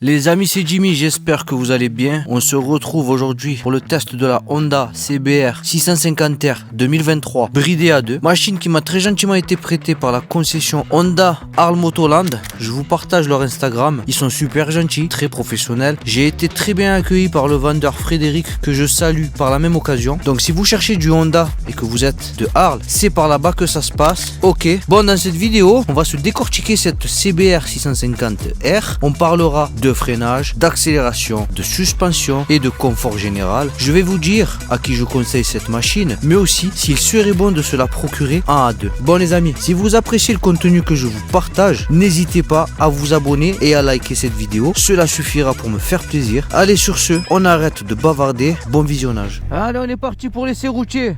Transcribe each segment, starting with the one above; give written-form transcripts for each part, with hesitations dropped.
Les amis, c'est Jimmy, j'espère que vous allez bien. On se retrouve aujourd'hui pour le test de la Honda CBR 650R 2023 bridée à 2. Machine qui m'a très gentiment été prêtée par la concession Honda Arles Motoland. Je vous partage leur Instagram, ils sont super gentils, très professionnels. J'ai été très bien accueilli par le vendeur Frédéric que je salue par la même occasion. Donc si vous cherchez du Honda et que vous êtes de Arles, c'est par là-bas que ça se passe. Ok, bon, dans cette vidéo, on va se décortiquer cette CBR 650R. On parlera de freinage, d'accélération, de suspension et de confort général. Je vais vous dire à qui je conseille cette machine, mais aussi s'il serait bon de se la procurer en A2. Bon les amis, si vous appréciez le contenu que je vous partage, n'hésitez pas à vous abonner et à liker cette vidéo. Cela suffira pour me faire plaisir. Allez, sur ce, on arrête de bavarder. Bon visionnage. Allez, on est parti pour l'essai routier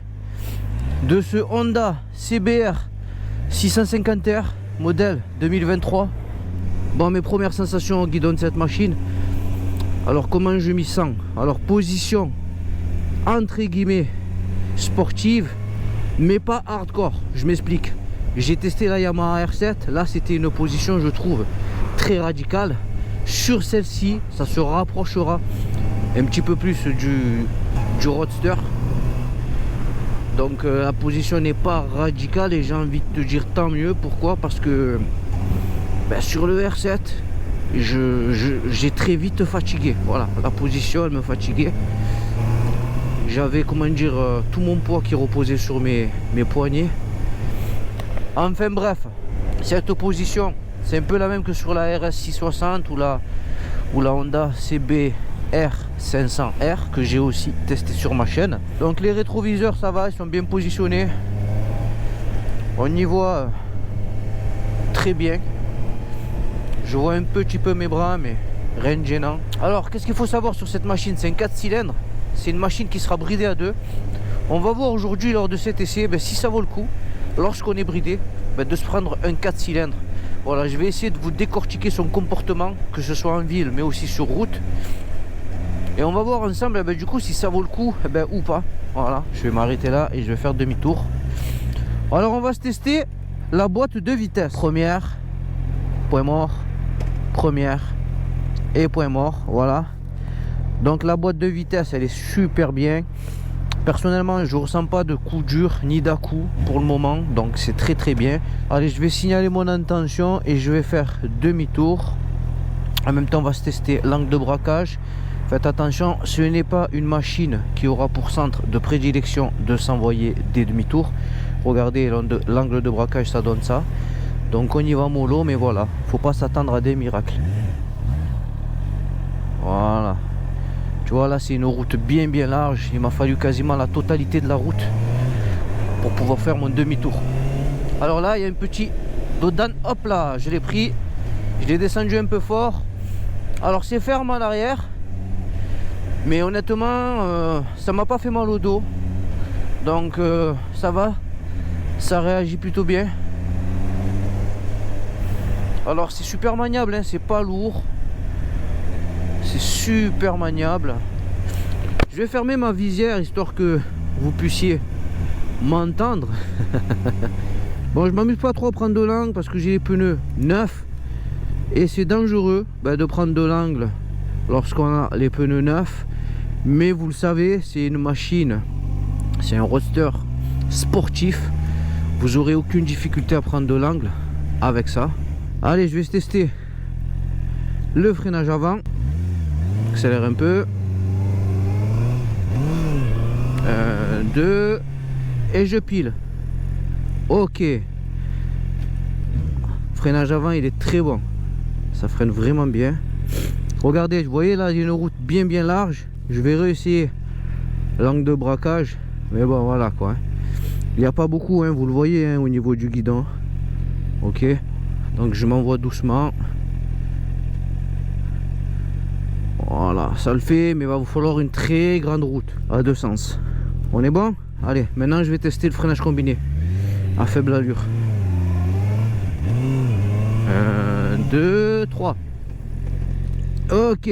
de ce Honda CBR 650R modèle 2023. Bon, mes premières sensations au guidon de cette machine. Alors comment je m'y sens? Alors position entre guillemets sportive, mais pas hardcore. Je m'explique. J'ai testé la Yamaha R7. Là c'était une position, je trouve, très radicale. Sur celle-ci, ça se rapprochera un petit peu plus du roadster. Donc la position n'est pas radicale et j'ai envie de te dire tant mieux. Pourquoi? Parce que sur le R7, j'ai très vite fatigué. Voilà, la position elle me fatiguait. J'avais, comment dire, tout mon poids qui reposait sur mes poignets. Enfin bref, cette position, c'est un peu la même que sur la RS 660 ou la Honda CBR 500R que j'ai aussi testé sur ma chaîne. Donc les rétroviseurs, ça va, ils sont bien positionnés. On y voit très bien. Je vois un petit peu mes bras, mais rien de gênant. Alors, qu'est-ce qu'il faut savoir sur cette machine? C'est un 4 cylindres. C'est une machine qui sera bridée à 2. On va voir aujourd'hui, lors de cet essai, si ça vaut le coup, lorsqu'on est bridé, de se prendre un 4 cylindres. Voilà, je vais essayer de vous décortiquer son comportement, que ce soit en ville, mais aussi sur route. Et on va voir ensemble, du coup, si ça vaut le coup, ou pas. Voilà, je vais m'arrêter là et je vais faire demi-tour. Alors, on va se tester la boîte de vitesse. Première, point mort. Première et point mort, voilà. Donc la boîte de vitesse elle est super bien. Personnellement je ressens pas de coup dur ni d'à-coup pour le moment, donc c'est très très bien. Allez, je vais signaler mon intention et je vais faire demi-tour. En même temps on va se tester l'angle de braquage. Faites attention, ce n'est pas une machine qui aura pour centre de prédilection de s'envoyer des demi-tours. Regardez, l'angle de braquage ça donne ça. Donc on y va mollo, mais voilà, faut pas s'attendre à des miracles. Voilà. Tu vois, là c'est une route bien large. Il m'a fallu quasiment la totalité de la route pour pouvoir faire mon demi-tour. Alors là, il y a un petit dodan, hop là, je l'ai pris. Je l'ai descendu un peu fort. Alors c'est ferme à l'arrière, mais honnêtement, ça m'a pas fait mal au dos. Donc ça va, ça réagit plutôt bien. Alors c'est super maniable, hein, c'est pas lourd. C'est super maniable. Je vais fermer ma visière histoire que vous puissiez m'entendre. Bon, je m'amuse pas trop à prendre de l'angle parce que j'ai les pneus neufs. Et c'est dangereux de prendre de l'angle lorsqu'on a les pneus neufs. Mais vous le savez, c'est une machine. C'est un roadster sportif. Vous aurez aucune difficulté à prendre de l'angle avec ça. Allez, je vais tester le freinage avant. Accélère un peu. 2 et je pile. Ok. Freinage avant, il est très bon. Ça freine vraiment bien. Regardez, vous voyez là, il y a une route bien large. Je vais réussir l'angle de braquage. Mais bon, voilà quoi. Il n'y a pas beaucoup, hein, vous le voyez, au niveau du guidon. Ok. Donc je m'envoie doucement. Voilà, ça le fait, mais il va vous falloir une très grande route à deux sens. On est bon? Allez, maintenant je vais tester le freinage combiné à faible allure. 1, 2, 3. Ok,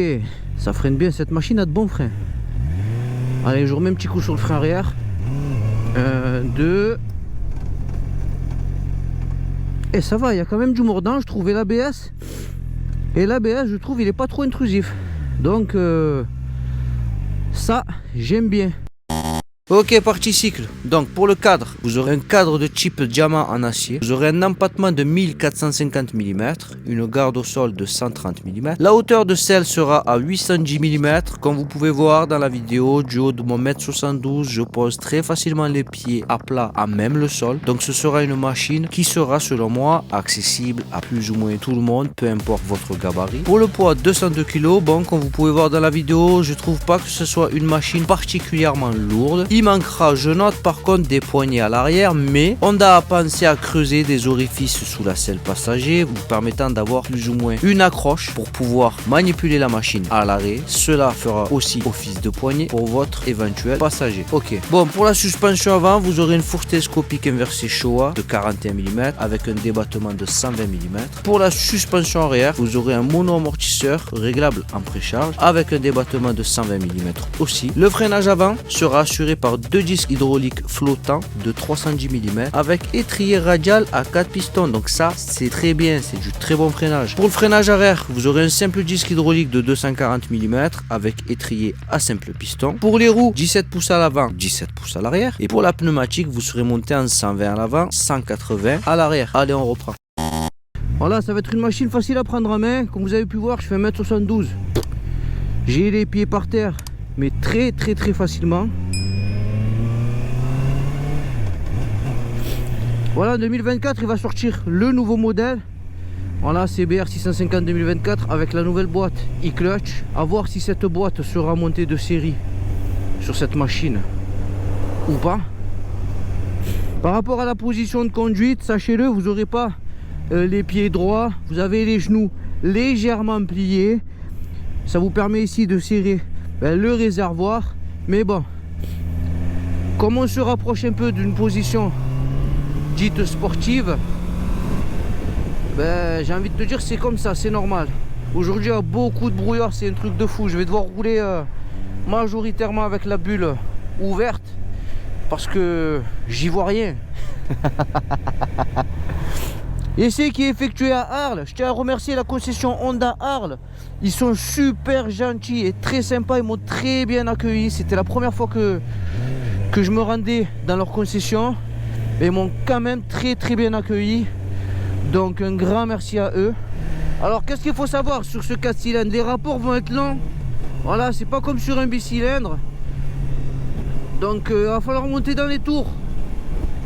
ça freine bien, cette machine a de bons freins. Allez, je remets un petit coup sur le frein arrière. 1, 2. Et ça va, il y a quand même du mordant, je trouvais l'ABS. Et l'ABS, je trouve, il est pas trop intrusif. Donc, ça, j'aime bien. Ok, partie cycle. Donc pour le cadre, vous aurez un cadre de type diamant en acier. Vous aurez un empattement de 1450 mm, une garde au sol de 130 mm. La hauteur de selle sera à 810 mm. Comme vous pouvez voir dans la vidéo, du haut de mon 1m72, je pose très facilement les pieds à plat à même le sol. Donc ce sera une machine qui sera selon moi accessible à plus ou moins tout le monde, peu importe votre gabarit. Pour le poids 202 kg, bon comme vous pouvez voir dans la vidéo, je trouve pas que ce soit une machine particulièrement lourde. Il manquera, je note par contre, des poignées à l'arrière, mais Honda a pensé à creuser des orifices sous la selle passager, vous permettant d'avoir plus ou moins une accroche pour pouvoir manipuler la machine à l'arrêt. Cela fera aussi office de poignée pour votre éventuel passager. Ok. Bon, pour la suspension avant, vous aurez une fourche télescopique inversée Showa de 41 mm avec un débattement de 120 mm. Pour la suspension arrière, vous aurez un mono-amortisseur réglable en précharge avec un débattement de 120 mm aussi. Le freinage avant sera assuré par deux disques hydrauliques flottants de 310 mm avec étrier radial à 4 pistons. Donc ça, c'est très bien, c'est du très bon freinage. Pour le freinage arrière, vous aurez un simple disque hydraulique de 240 mm avec étrier à simple piston. Pour les roues, 17 pouces à l'avant, 17 pouces à l'arrière. Et pour la pneumatique, vous serez monté en 120 à l'avant, 180 à l'arrière. Allez, on reprend. Voilà, ça va être une machine facile à prendre en main. Comme vous avez pu voir, je fais 1m72. J'ai les pieds par terre, mais très facilement. Voilà, en 2024, il va sortir le nouveau modèle. Voilà, CBR 650 2024 avec la nouvelle boîte e-clutch. À voir si cette boîte sera montée de série sur cette machine ou pas. Par rapport à la position de conduite, sachez-le, vous n'aurez pas les pieds droits. Vous avez les genoux légèrement pliés. Ça vous permet ici de serrer le réservoir. Mais bon, comme on se rapproche un peu d'une position dite sportive, j'ai envie de te dire c'est comme ça, c'est normal. Aujourd'hui il y a beaucoup de brouillard, c'est un truc de fou. Je vais devoir rouler majoritairement avec la bulle ouverte parce que j'y vois rien. Essai qui est effectué à Arles. Je tiens à remercier la concession Honda Arles. Ils sont super gentils et très sympas, ils m'ont très bien accueilli. C'était la première fois que je me rendais dans leur concession. Et ils m'ont quand même très bien accueilli. Donc un grand merci à eux. Alors qu'est-ce qu'il faut savoir sur ce 4 cylindres? Les rapports vont être longs. Voilà, c'est pas comme sur un bicylindre. Donc il va falloir monter dans les tours.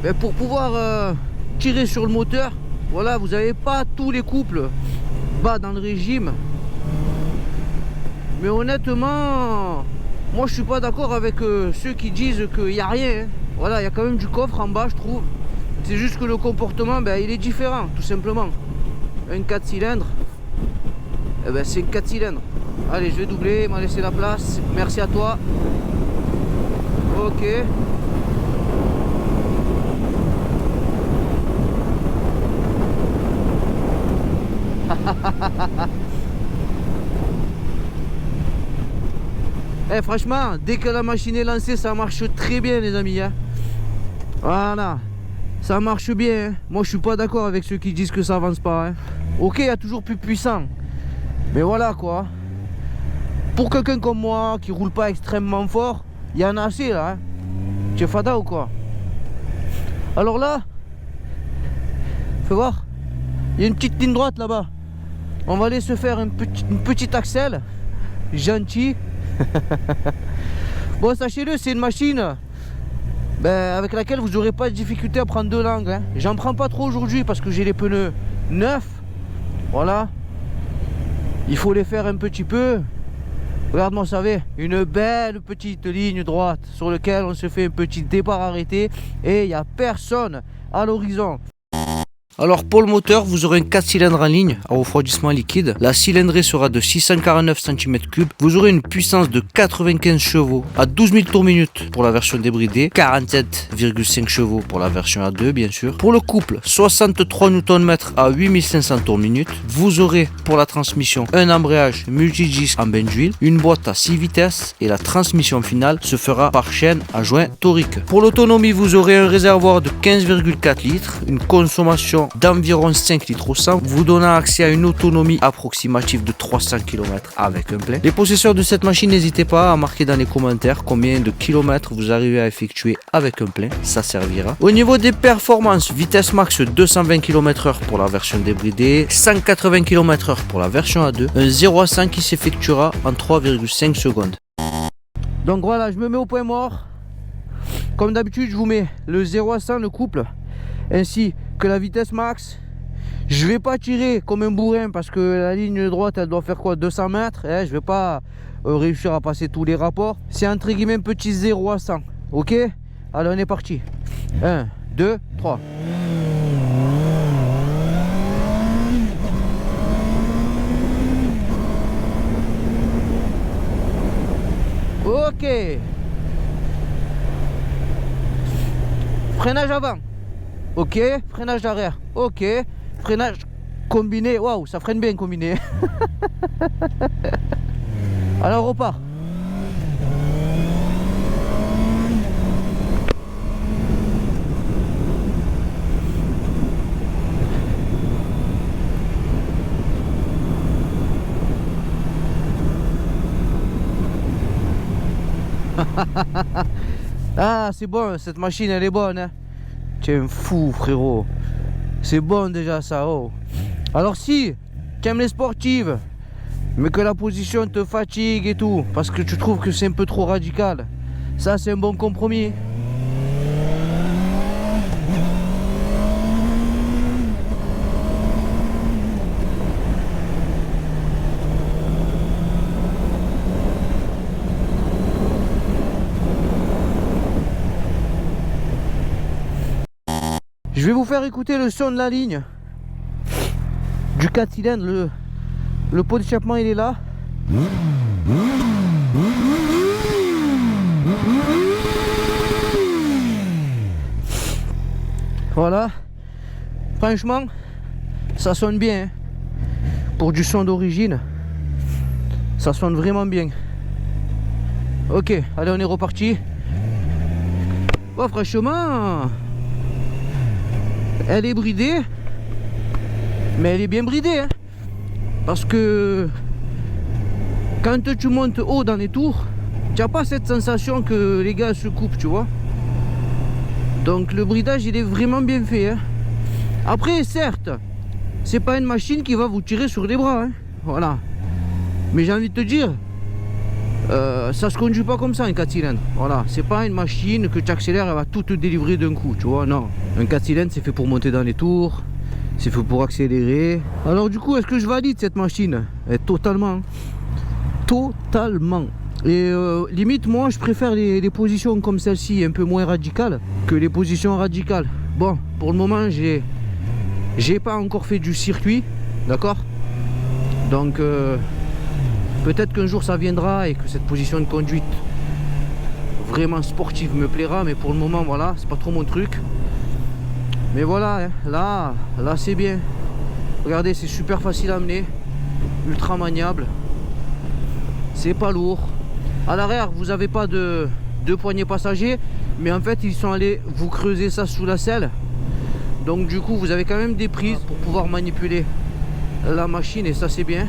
Mais pour pouvoir tirer sur le moteur, voilà, vous n'avez pas tous les couples bas dans le régime. Mais honnêtement, moi je suis pas d'accord avec ceux qui disent qu'il n'y a rien. Voilà, il y a quand même du coffre en bas, je trouve. C'est juste que le comportement, il est différent, tout simplement. Un 4 cylindres, c'est un 4 cylindres. Allez, je vais doubler, il m'a laissé la place. Merci à toi. Ok. Franchement, dès que la machine est lancée, ça marche très bien les amis, hein. Voilà, ça marche bien, hein. Moi je suis pas d'accord avec ceux qui disent que ça avance pas, hein. Ok, il y a toujours plus puissant, mais voilà quoi. Pour quelqu'un comme moi qui roule pas extrêmement fort, il y en a assez là, hein. Tu es fada ou quoi? Alors là, fais voir, il y a une petite ligne droite là-bas. On va aller se faire une petite axelle gentil. Bon, sachez-le, c'est une machine avec laquelle vous n'aurez pas de difficulté à prendre deux langues, hein. J'en prends pas trop aujourd'hui parce que j'ai les pneus neufs. Voilà, il faut les faire un petit peu. Regarde-moi, vous savez, une belle petite ligne droite sur laquelle on se fait un petit départ arrêté et il n'y a personne à l'horizon. Alors pour le moteur, vous aurez un 4 cylindres en ligne à refroidissement liquide. La cylindrée sera de 649 cm3. Vous aurez une puissance de 95 chevaux à 12 000 tours minute pour la version débridée, 47,5 chevaux pour la version A2 bien sûr. Pour le couple, 63 Nm à 8500 tours minute. Vous aurez pour la transmission un embrayage multidisque en bain d'huile, une boîte à 6 vitesses et la transmission finale se fera par chaîne à joint torique. Pour l'autonomie, vous aurez un réservoir de 15,4 litres, une consommation carburant d'environ 5 litres au 100, vous donnant accès à une autonomie approximative de 300 km avec un plein. Les possesseurs de cette machine, n'hésitez pas à marquer dans les commentaires combien de kilomètres vous arrivez à effectuer avec un plein, ça servira. Au niveau des performances, vitesse max 220 km/h pour la version débridée, 180 km/h pour la version A2, un 0 à 100 qui s'effectuera en 3,5 secondes. Donc voilà, je me mets au point mort. Comme d'habitude, je vous mets le 0 à 100, le couple, ainsi que la vitesse max. Je vais pas tirer comme un bourrin parce que la ligne droite, elle doit faire quoi, 200 mètres. Je vais pas réussir à passer tous les rapports. C'est entre guillemets un petit 0 à 100. Ok? Allez, on est parti. 1, 2, 3. Ok. Freinage avant. Ok. Freinage arrière. Ok. Freinage combiné. Waouh, ça freine bien combiné. Alors on repart. Ah, c'est bon, cette machine elle est bonne, hein. Tu es un fou, frérot. C'est bon déjà ça. Oh. Alors si tu aimes les sportives mais que la position te fatigue et tout, parce que tu trouves que c'est un peu trop radical, ça c'est un bon compromis. Je vais vous faire écouter le son de la ligne du 4 cylindres. Le pot d'échappement il est là. Voilà. Franchement, ça sonne bien, hein. Pour du son d'origine, ça sonne vraiment bien. Ok, allez, on est reparti. Oh, franchement, elle est bridée, mais elle est bien bridée, hein. Parce que quand tu montes haut dans les tours, tu n'as pas cette sensation que les gars se coupent, tu vois. Donc le bridage il est vraiment bien fait, hein. Après certes, c'est pas une machine qui va vous tirer sur les bras, hein. Voilà. Mais j'ai envie de te dire, ça se conduit pas comme ça un 4 cylindres. Voilà, c'est pas une machine que tu accélères, elle va tout te délivrer d'un coup, tu vois. Non, un 4 cylindres c'est fait pour monter dans les tours, c'est fait pour accélérer. Alors du coup, est-ce que je valide cette machine? Totalement. Totalement. Et limite, moi je préfère les positions comme celle-ci, un peu moins radicales, que les positions radicales. Bon, pour le moment, j'ai pas encore fait du circuit, d'accord. Donc peut-être qu'un jour ça viendra et que cette position de conduite vraiment sportive me plaira, mais pour le moment, voilà, c'est pas trop mon truc. Mais voilà, hein, là c'est bien. Regardez, c'est super facile à amener, ultra maniable, c'est pas lourd. À l'arrière, vous n'avez pas de poignées passagers, mais en fait, ils sont allés vous creuser ça sous la selle. Donc du coup, vous avez quand même des prises pour pouvoir manipuler la machine, et ça c'est bien.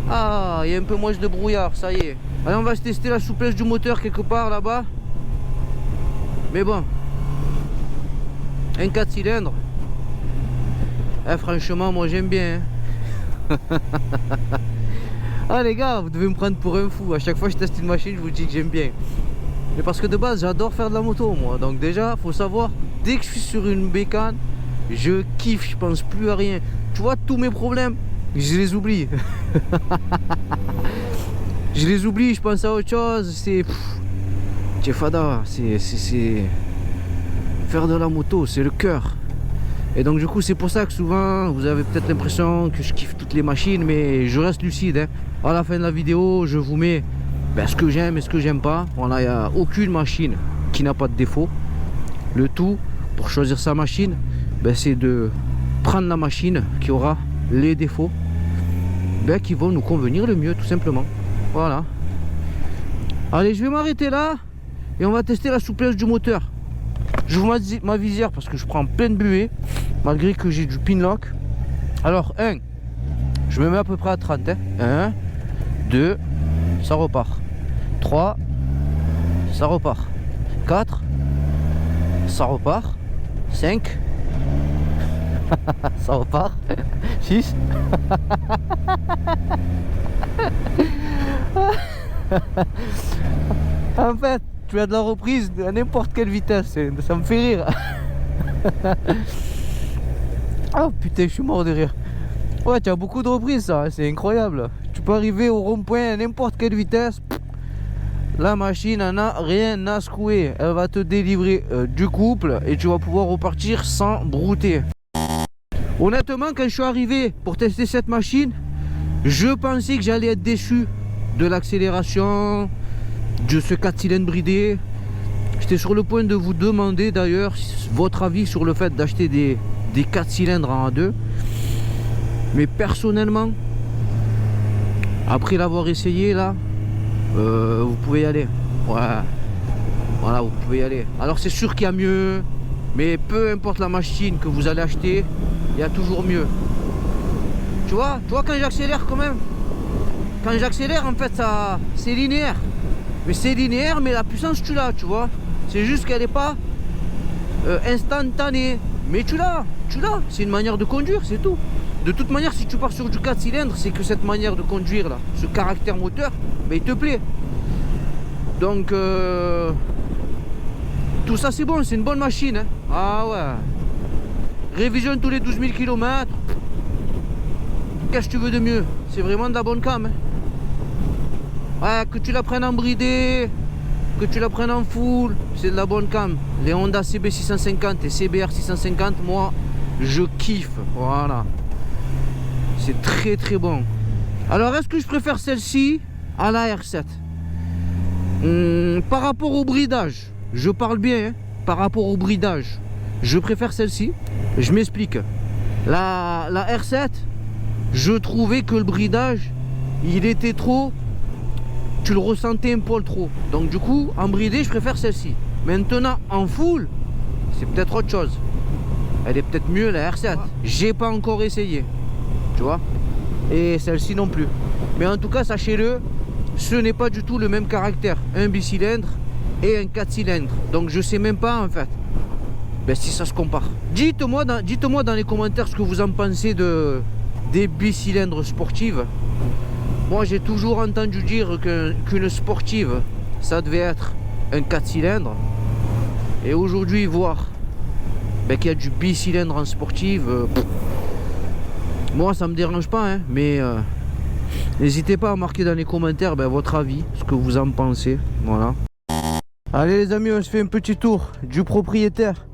Ah, il y a un peu moins de brouillard, ça y est. Allez, on va se tester la souplesse du moteur quelque part là-bas. Mais bon, un 4 cylindres, franchement, moi j'aime bien, hein. Ah les gars, vous devez me prendre pour un fou. À chaque fois que je teste une machine, je vous dis que j'aime bien. Mais parce que de base, j'adore faire de la moto, moi. Donc déjà, faut savoir, dès que je suis sur une bécane, je kiffe, je pense plus à rien. Tu vois, tous mes problèmes, je les oublie. Je les oublie, je pense à autre chose. C'est fada, c'est faire de la moto, c'est le cœur. Et donc du coup, c'est pour ça que souvent vous avez peut-être l'impression que je kiffe toutes les machines, mais je reste lucide, hein. À la fin de la vidéo, je vous mets ce que j'aime et ce que j'aime pas. Voilà, il n'y a aucune machine qui n'a pas de défaut. Le tout pour choisir sa machine, c'est de prendre la machine qui aura les défauts qui vont nous convenir le mieux, tout simplement. Voilà. Allez, je vais m'arrêter là et on va tester la souplesse du moteur. Je vous mets ma visière parce que je prends plein de buée. malgré que j'ai du pinlock. Alors 1, je me mets à peu près à 30, hein. 1, 2, ça repart. 3, ça repart. 4, ça repart. 5, ça repart. 6. En fait, tu as de la reprise à n'importe quelle vitesse, ça me fait rire. Oh putain, je suis mort de rire. Ouais, tu as beaucoup de reprises, ça, c'est incroyable. Tu peux arriver au rond-point à n'importe quelle vitesse. La machine en a rien à secouer. Elle va te délivrer du couple et tu vas pouvoir repartir sans brouter. Honnêtement, quand je suis arrivé pour tester cette machine, je pensais que j'allais être déçu de l'accélération, de ce 4 cylindres bridé. J'étais sur le point de vous demander d'ailleurs votre avis sur le fait d'acheter des 4 cylindres en A2. Mais personnellement, après l'avoir essayé là, vous pouvez y aller. Ouais. Voilà, vous pouvez y aller. Alors c'est sûr qu'il y a mieux, mais peu importe la machine que vous allez acheter, il y a toujours mieux. Tu vois quand j'accélère quand même. Quand j'accélère en fait ça c'est linéaire. Mais c'est linéaire mais la puissance tu l'as, tu vois. C'est juste qu'elle n'est pas instantanée. Mais tu l'as. C'est une manière de conduire, c'est tout. De toute manière, si tu pars sur du 4 cylindres, c'est que cette manière de conduire là, ce caractère moteur, ben, il te plaît. Donc tout ça c'est bon, c'est une bonne machine, hein. Ah ouais. Révision tous les 12 000 km. Qu'est-ce que tu veux de mieux? C'est vraiment de la bonne cam, hein. Ouais, que tu la prennes en bridé, que tu la prennes en full, c'est de la bonne cam. Les Honda CB650 et CBR 650, moi je kiffe. Voilà, c'est très très bon. Alors est-ce que je préfère celle-ci à la R7? Par rapport au bridage, je parle bien, hein. Par rapport au bridage, je préfère celle-ci. Je m'explique. La R7, je trouvais que le bridage, il était trop, tu le ressentais un poil trop. Donc du coup, en bridé, je préfère celle-ci. Maintenant, en full, c'est peut-être autre chose. Elle est peut-être mieux la R7. J'ai pas encore essayé, tu vois. Et celle-ci non plus. Mais en tout cas, sachez-le, ce n'est pas du tout le même caractère. Un bicylindre et un 4 cylindres. Donc je sais même pas en fait si ça se compare. Dites-moi dans les commentaires ce que vous en pensez des bicylindres sportives. Moi j'ai toujours entendu dire qu'une sportive ça devait être un 4 cylindres. Et aujourd'hui voir qu'il y a du bicylindre en sportive, moi ça me dérange pas, hein, mais n'hésitez pas à marquer dans les commentaires votre avis, ce que vous en pensez. Voilà. Allez les amis, on se fait un petit tour du propriétaire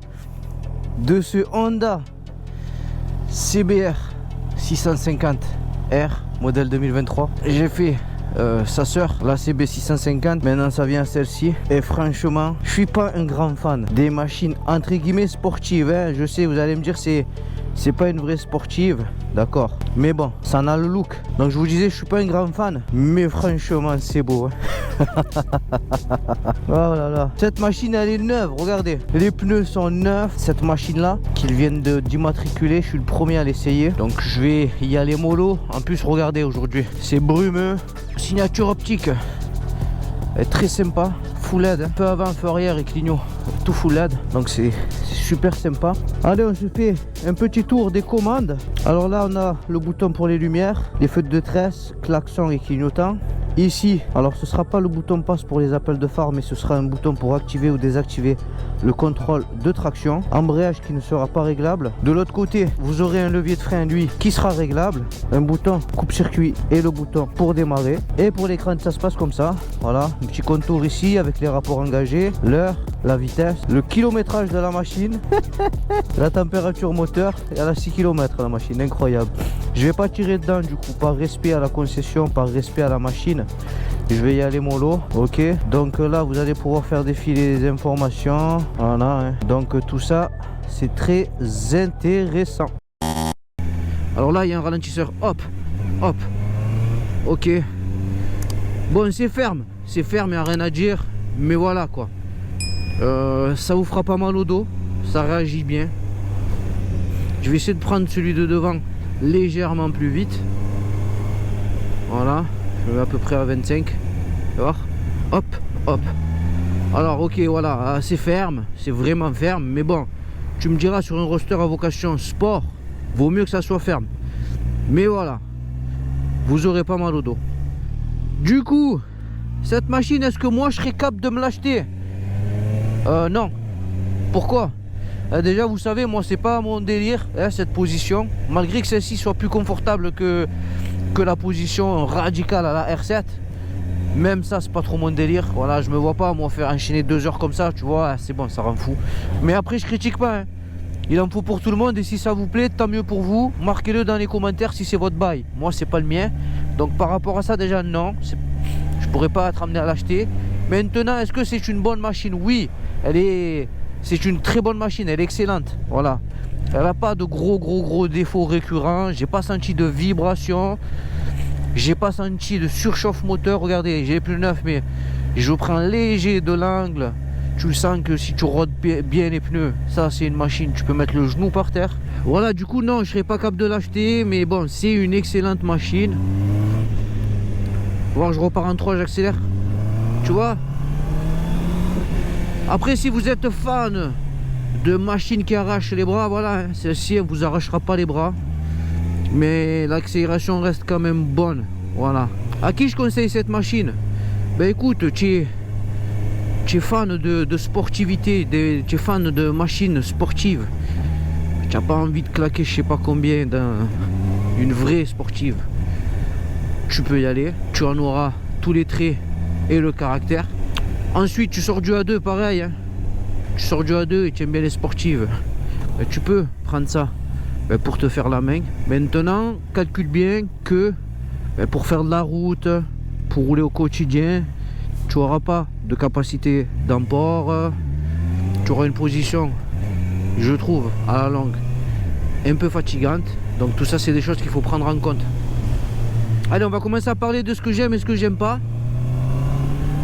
de ce Honda CBR 650R modèle 2023. J'ai fait sa sœur, la CB650, maintenant ça vient celle-ci. Et franchement, je suis pas un grand fan des machines entre guillemets sportives, hein. Je sais, vous allez me dire c'est pas une vraie sportive, d'accord, mais bon, ça en a le look. Donc je vous disais, je suis pas un grand fan, mais franchement c'est beau, hein. Oh là là, cette machine elle est neuve, regardez, les pneus sont neufs. Cette machine là qu'ils viennent d'immatriculer, je suis le premier à l'essayer, donc je vais y aller mollo. En plus regardez, aujourd'hui c'est brumeux, signature optique, elle est très sympa, full LED, hein. Peu avant, feu arrière et clignot, tout full LED, donc c'est super sympa. Allez, on se fait un petit tour des commandes. Alors là on a le bouton pour les lumières, les feux de tresse, klaxon et clignotant. Ici, alors ce sera pas le bouton passe pour les appels de phare, mais ce sera un bouton pour activer ou désactiver le contrôle de traction. Embrayage qui ne sera pas réglable. De l'autre côté, vous aurez un levier de frein lui qui sera réglable, un bouton coupe-circuit et le bouton pour démarrer. Et pour l'écran, ça se passe comme ça. Voilà, un petit contour ici avec les rapports engagés, l'heure, la vitesse, le kilométrage de la machine, la température moteur. Et elle a 6 km la machine, incroyable. Je vais pas tirer dedans du coup, par respect à la concession, par respect à la machine. Je vais y aller mollo, ok. Donc là vous allez pouvoir faire défiler les informations. Voilà, hein. Donc tout ça c'est très intéressant. Alors là il y a un ralentisseur, hop, hop, ok. Bon c'est ferme, il n'y a rien à dire. Mais voilà quoi, ça vous fera pas mal au dos, ça réagit bien. Je vais essayer de prendre celui de devant légèrement plus vite. Voilà, je me mets à peu près à 25. Tu vois, hop, hop. Alors ok, voilà, c'est ferme, c'est vraiment ferme. Mais bon, tu me diras, sur un roster à vocation sport, vaut mieux que ça soit ferme. Mais voilà, vous aurez pas mal au dos. Du coup, cette machine, est-ce que moi je serais capable de me l'acheter? Non. Pourquoi? Déjà, vous savez, moi c'est pas mon délire, hein, cette position. Malgré que celle-ci soit plus confortable que la position radicale à la R7. Même ça, c'est pas trop mon délire. Voilà, je me vois pas moi faire enchaîner 2 heures comme ça, tu vois, c'est bon, ça rend fou. Mais après, je critique pas, hein. Il en faut pour tout le monde, et si ça vous plaît, tant mieux pour vous. Marquez-le dans les commentaires si c'est votre bail. Moi, c'est pas le mien. Donc par rapport à ça, déjà non, je pourrais pas être amené à l'acheter. Maintenant, est-ce que c'est une bonne machine? Oui, c'est une très bonne machine, elle est excellente. Voilà, elle n'a pas de gros défauts récurrents. J'ai pas senti de vibration, j'ai pas senti de surchauffe moteur. Regardez, j'ai les pneus neufs, mais je prends léger de l'angle. Tu sens que si tu rôdes bien les pneus, ça c'est une machine, tu peux mettre le genou par terre. Voilà, du coup non, je serais pas capable de l'acheter, mais bon, c'est une excellente machine. Voir, je repars en 3, j'accélère. Tu vois. Après, si vous êtes fan de machines qui arrachent les bras, voilà, hein, celle-ci, elle vous arrachera pas les bras. Mais l'accélération reste quand même bonne. Voilà. À qui je conseille cette machine? Ben écoute, tu es fan de sportivité, tu es fan de machines sportives. Tu n'as pas envie de claquer je sais pas combien d'une vraie sportive. Tu peux y aller, tu en auras tous les traits et le caractère. Ensuite, tu sors du A2, pareil, hein. Tu sors du A2 et tu aimes bien les sportives. Ben, tu peux prendre ça pour te faire la main. Maintenant, calcule bien que pour faire de la route, pour rouler au quotidien, tu n'auras pas de capacité d'emport. Tu auras une position, je trouve, à la longue, un peu fatigante. Donc tout ça, c'est des choses qu'il faut prendre en compte. Allez, on va commencer à parler de ce que j'aime et ce que j'aime pas.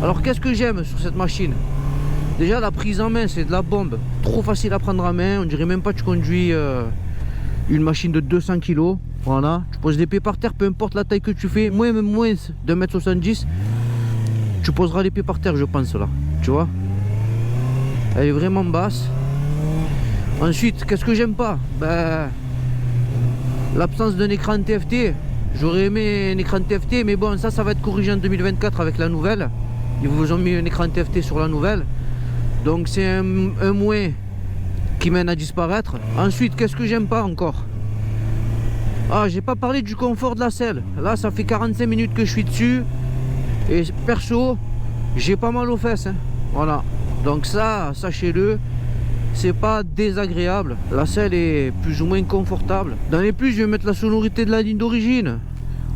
Alors, qu'est-ce que j'aime sur cette machine? Déjà, la prise en main, c'est de la bombe. Trop facile à prendre en main. On dirait même pas que tu conduis une machine de 200 kg. Voilà, tu poses les pieds par terre, peu importe la taille que tu fais, moins de 1m70, tu poseras les pieds par terre, je pense, là. Tu vois, elle est vraiment basse. Ensuite, qu'est-ce que j'aime pas? Ben, l'absence d'un écran TFT. J'aurais aimé un écran TFT, mais bon, ça va être corrigé en 2024 avec la nouvelle. Ils vous ont mis un écran TFT sur la nouvelle. Donc c'est un moins qui mène à disparaître. Ensuite, qu'est-ce que j'aime pas encore? Ah, j'ai pas parlé du confort de la selle. Là, ça fait 45 minutes que je suis dessus. Et perso, j'ai pas mal aux fesses, hein. Voilà. Donc ça, sachez-le, c'est pas désagréable. La selle est plus ou moins confortable. Dans les plus, je vais mettre la sonorité de la ligne d'origine.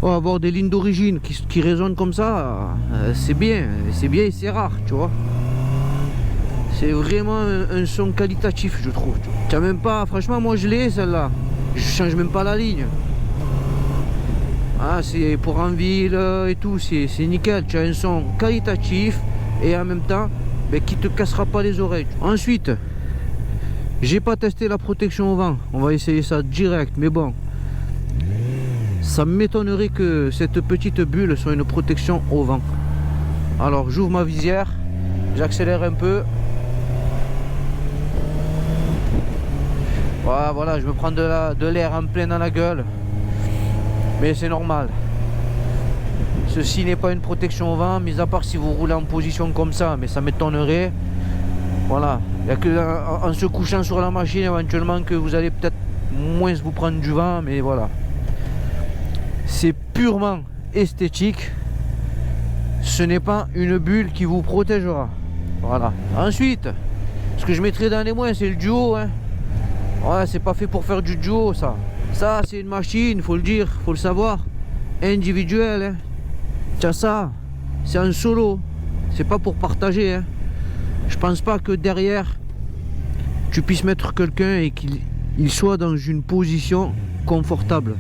Oh, avoir des lignes d'origine qui résonnent comme ça, c'est bien et c'est rare, tu vois. C'est vraiment un son qualitatif, je trouve. Tu as même pas, franchement, moi je l'ai celle-là. Je change même pas la ligne. Ah, c'est pour en ville et tout, c'est nickel. Tu as un son qualitatif et en même temps qui te cassera pas les oreilles. Ensuite, j'ai pas testé la protection au vent. On va essayer ça direct, mais bon, ça m'étonnerait que cette petite bulle soit une protection au vent. Alors j'ouvre ma visière, j'accélère un peu. Voilà, je me prends de l'air en plein dans la gueule. Mais c'est normal. Ceci n'est pas une protection au vent, mis à part si vous roulez en position comme ça, mais ça m'étonnerait. Voilà, il n'y a que en se couchant sur la machine éventuellement que vous allez peut-être moins vous prendre du vent, mais voilà. C'est purement esthétique. Ce n'est pas une bulle qui vous protégera. Voilà. Ensuite, ce que je mettrai dans les moins, c'est le duo, hein. Ouais, c'est pas fait pour faire du duo, ça. Ça, c'est une machine, faut le dire, faut le savoir. Individuelle, hein. Tiens, ça, c'est un solo. C'est pas pour partager, hein. Je pense pas que derrière, tu puisses mettre quelqu'un et qu'il soit dans une position confortable.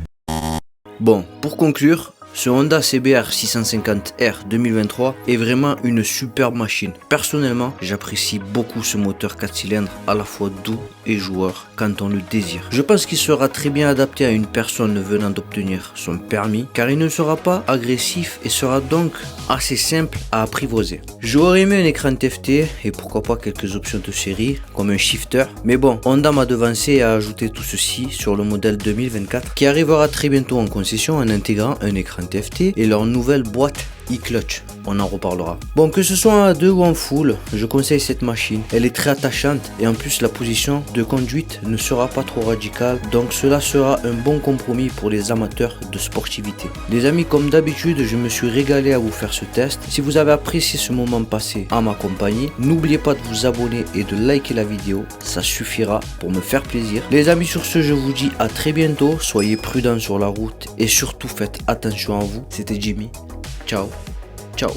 Bon, pour conclure, ce Honda CBR 650R 2023 est vraiment une superbe machine. Personnellement, j'apprécie beaucoup ce moteur 4 cylindres à la fois doux et joueur quand on le désire. Je pense qu'il sera très bien adapté à une personne venant d'obtenir son permis car il ne sera pas agressif et sera donc assez simple à apprivoiser. J'aurais aimé un écran TFT et pourquoi pas quelques options de série comme un shifter, mais bon, Honda m'a devancé et a ajouté tout ceci sur le modèle 2024 qui arrivera très bientôt en concession en intégrant un écran TFT et leur nouvelle boîte e-clutch, on en reparlera. Bon, que ce soit à 2 ou en full, je conseille cette machine, elle est très attachante et en plus la position de conduite ne sera pas trop radicale, donc cela sera un bon compromis pour les amateurs de sportivité. Les amis, comme d'habitude, je me suis régalé à vous faire ce test. Si vous avez apprécié ce moment passé à ma compagnie, n'oubliez pas de vous abonner et de liker la vidéo, ça suffira pour me faire plaisir. Les amis, sur ce, je vous dis à très bientôt, soyez prudents sur la route et surtout faites attention à vous. C'était Jimmy. Ciao, ciao.